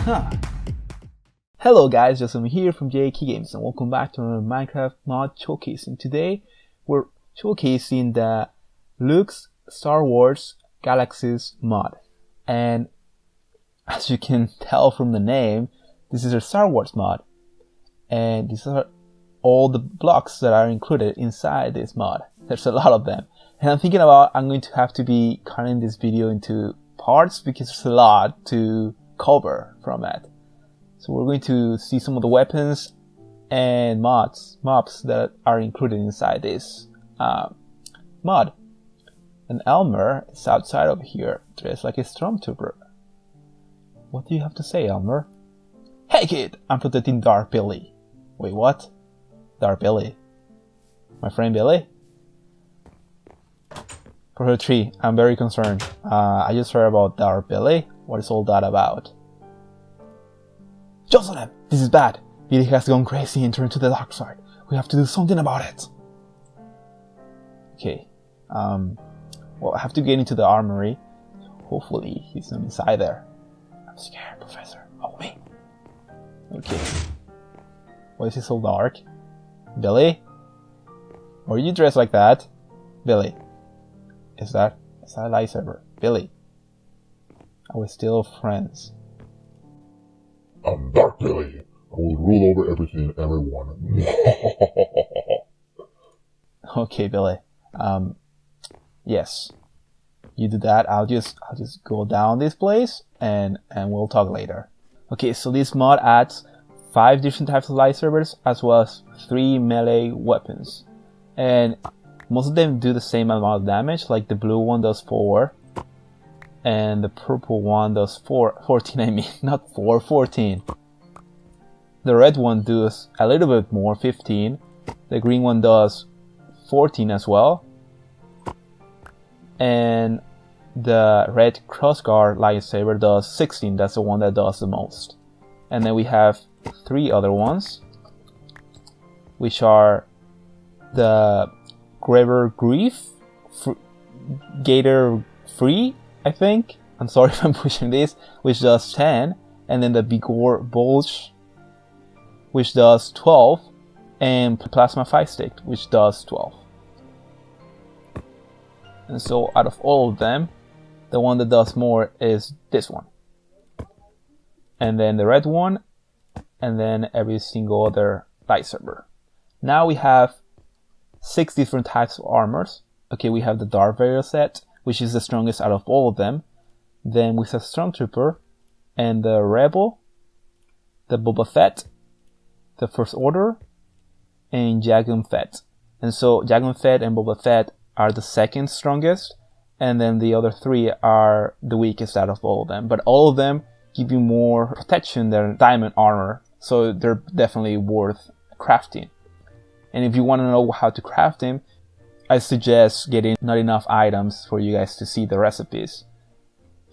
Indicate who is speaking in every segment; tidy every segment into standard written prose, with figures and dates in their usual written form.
Speaker 1: Huh. Hello guys, Justin here from JK Games and welcome back to our Minecraft mod showcasing. Today we're showcasing the Luke's Star Wars Galaxies mod. And as you can tell from the name, this is a Star Wars mod. And these are all the blocks that are included inside this mod. There's a lot of them. And I'm thinking about I'm going to have to be cutting this video into parts because there's a lot to cover from it. So we're going to see some of the weapons and mobs that are included inside this mod. And Elmer is outside of here, dressed like a stormtrooper. What do you have to say, Elmer? Hey kid, I'm protecting Dark Billy. Wait, what? Dark Billy? My friend Billy? Professor 3, I'm very concerned. I just heard about Dark Billy. What is all that about? Jocelyn, this is bad. Billy has gone crazy and turned to the dark side. We have to do something about it. Okay. Well, I have to get into the armory. Hopefully, he's not inside there. I'm scared, Professor. Help me. Okay. Why is it so dark? Billy? Why are you dressed like that? Billy. Is that a lightsaber? Billy. Are we still friends?
Speaker 2: I'm Dark Billy. I will rule over everything and everyone.
Speaker 1: Okay, Billy. Yes. You do that. I'll just go down this place and we'll talk later. Okay, so this mod adds 5 different types of lightsabers as well as 3 melee weapons. And most of them do the same amount of damage, like the blue one does 4. And the purple one does 14, I mean, not 4, 14. The red one does a little bit more, 15. The green one does 14 as well. And the red crossguard lightsaber does 16, that's the one that does the most. And then we have 3 other ones, which are the Graver Grief, Gator Free, I think. I'm sorry if I'm pushing this, which does 10, and then the Bigor Bulge, which does 12, and Plasma Fight Stick, which does 12. And so out of all of them, the one that does more is this one. And then the red one, and then every single other lightsaber. Now we have 6 different types of armors. Okay, we have the Darth Vader set, which is the strongest out of all of them. Then we have Stormtrooper, and the Rebel, the Boba Fett, the First Order, and Jango Fett. And so Jango Fett and Boba Fett are the second strongest, and then the other 3 are the weakest out of all of them. But all of them give you more protection than diamond armor, so they're definitely worth crafting. And if you want to know how to craft them, I suggest getting not enough items for you guys to see the recipes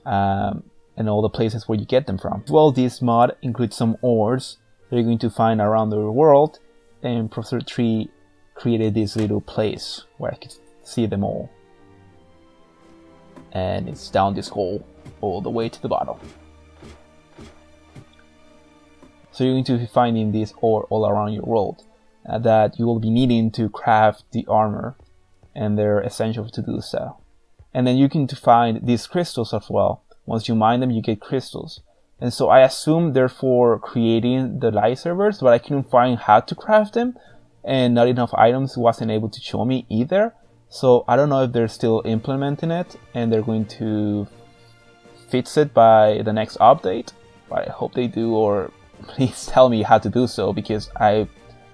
Speaker 1: and all the places where you get them from. Well, this mod includes some ores that you're going to find around the world, and Professor 3 created this little place where I could see them all. And it's down this hole all the way to the bottom. So you're going to be finding this ore all around your world that you will be needing to craft the armor, and they're essential to do so. And then you can find these crystals as well. Once you mine them, you get crystals. And so I assume they're for creating the lightsabers, but I couldn't find how to craft them, and not enough items wasn't able to show me either. So I don't know if they're still implementing it and they're going to fix it by the next update. But I hope they do, or please tell me how to do so, because I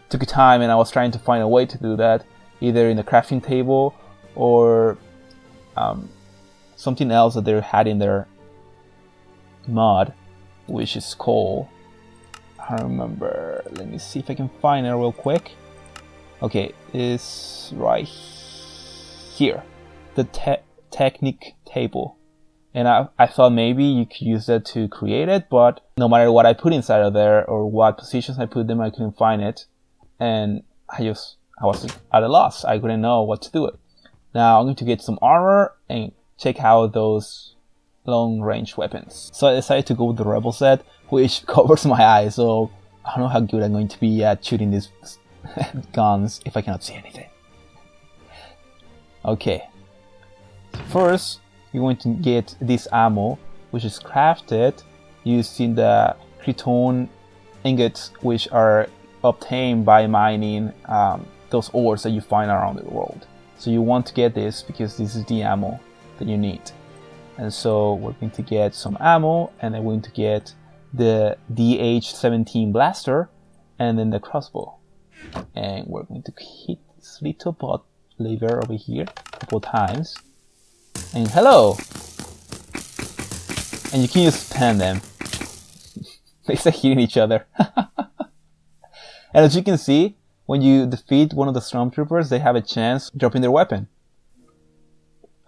Speaker 1: took time and I was trying to find a way to do that, either in the crafting table or something else that they had in their mod, which is called, I don't remember, let me see if I can find it real quick. Okay, it's right here, the technique table. And I thought maybe you could use that to create it, but no matter what I put inside of there or what positions I put them, I couldn't find it. And I was at a loss. I couldn't know what to do it. Now I'm going to get some armor and check out those long range weapons. So I decided to go with the Rebel set, which covers my eyes, so I don't know how good I'm going to be at shooting these guns if I cannot see anything. Okay, first you're going to get this ammo, which is crafted using the Krypton ingots, which are obtained by mining those ores that you find around the world. So you want to get this because this is the ammo that you need. And so we're going to get some ammo, and then we're going to get the DH-17 Blaster, and then the crossbow. And we're going to hit this little bot lever over here a couple times. And hello! And you can just spam them. They start hitting each other. And as you can see, when you defeat one of the stormtroopers, they have a chance dropping their weapon.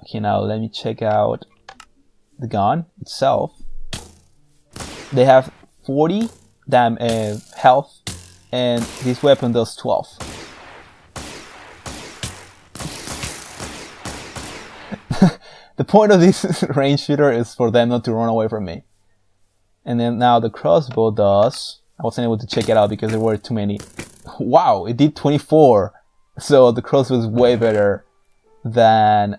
Speaker 1: Okay, now let me check out the gun itself. They have 40 health, and this weapon does 12. The point of this range shooter is for them not to run away from me. And then now the crossbow does... I wasn't able to check it out because there were too many. Wow, it did 24. So the crossbow is way better than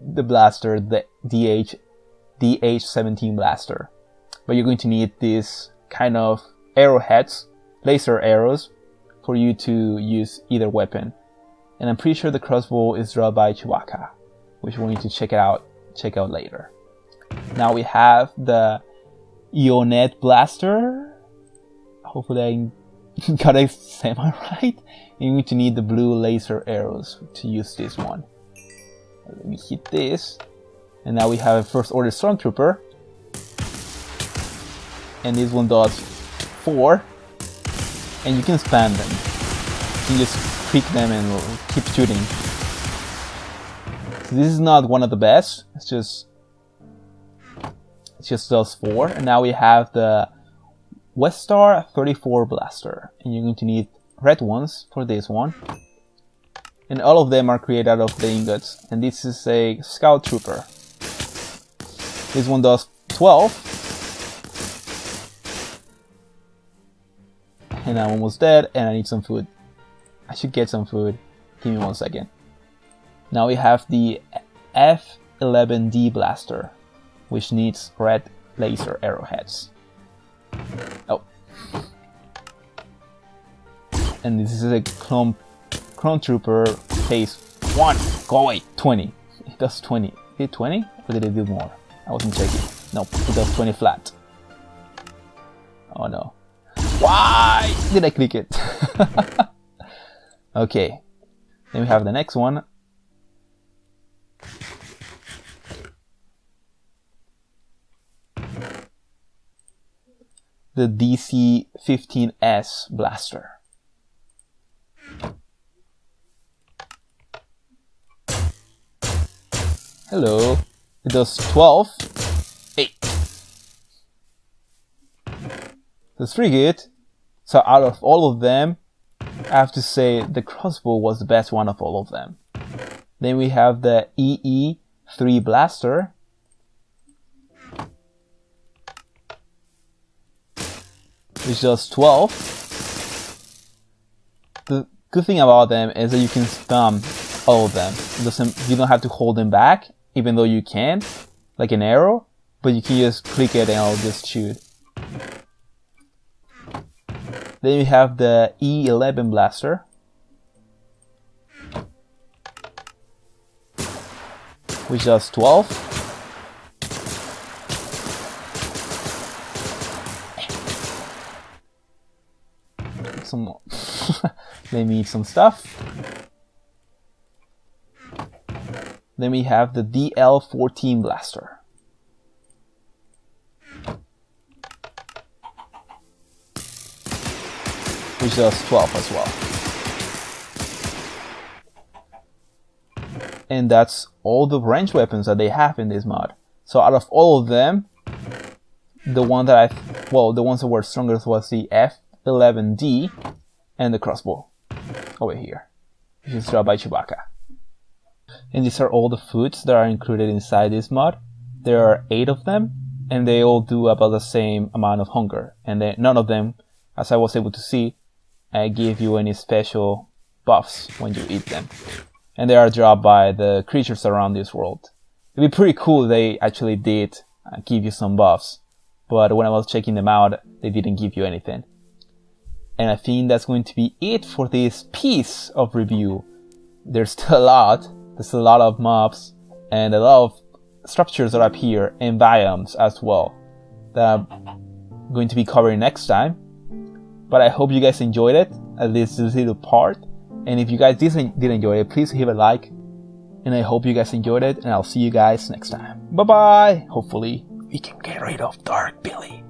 Speaker 1: the blaster, the DH-17 Blaster. But you're going to need these kind of arrowheads, laser arrows, for you to use either weapon. And I'm pretty sure the crossbow is dropped by Chewbacca, which we're going to check out later. Now we have the E11 Blaster. Hopefully I got it semi-right. You're going to need the blue laser arrows to use this one. Let me hit this. And now we have a First Order Stormtrooper. And this one does 4. And you can spam them. You can just click them and keep shooting. So this is not one of the best. It just does 4. And now we have the Weststar 34 Blaster. And you're going to need red ones for this one. And all of them are created out of the ingots. And this is a Scout Trooper. This one does 12. And I'm almost dead, and I need some food. I should get some food. Give me 1 second. Now we have the F11D Blaster, which needs red laser arrowheads. Oh. And this is a Clone Trooper phase 1. Go away. 20. It does 20. Did it 20? Or did it do more? I wasn't checking. Nope, it does 20 flat. Oh no. Why did I click it? Okay. Then we have the next one. The DC-15S Blaster. Hello. It does 12. 8. That's pretty good. So out of all of them, I have to say the crossbow was the best one of all of them. Then we have the EE3 Blaster. Which does 12. The good thing about them is that you can spam all of them. You don't have to hold them back, even though you can, like an arrow, but you can just click it and it'll just shoot. Then we have the E11 Blaster. Which does 12. Some more. Let me eat some stuff. Then we have the DL14 Blaster. Which does 12 as well. And that's all the range weapons that they have in this mod. So out of all of them, the ones that were strongest was the F11D and the crossbow over here, which is dropped by Chewbacca. And these are all the foods that are included inside this mod. There are 8 of them, and they all do about the same amount of hunger. And none of them, as I was able to see, give you any special buffs when you eat them. And they are dropped by the creatures around this world. It'd be pretty cool if they actually did give you some buffs. But when I was checking them out, they didn't give you anything. And I think that's going to be it for this piece of review. There's still a lot. There's a lot of mobs and a lot of structures that appear in biomes as well that I'm going to be covering next time. But I hope you guys enjoyed it, at least this little part. And if you guys did enjoy it, please leave a like. And I hope you guys enjoyed it, and I'll see you guys next time. Bye bye! Hopefully, we can get rid of Dark Billy.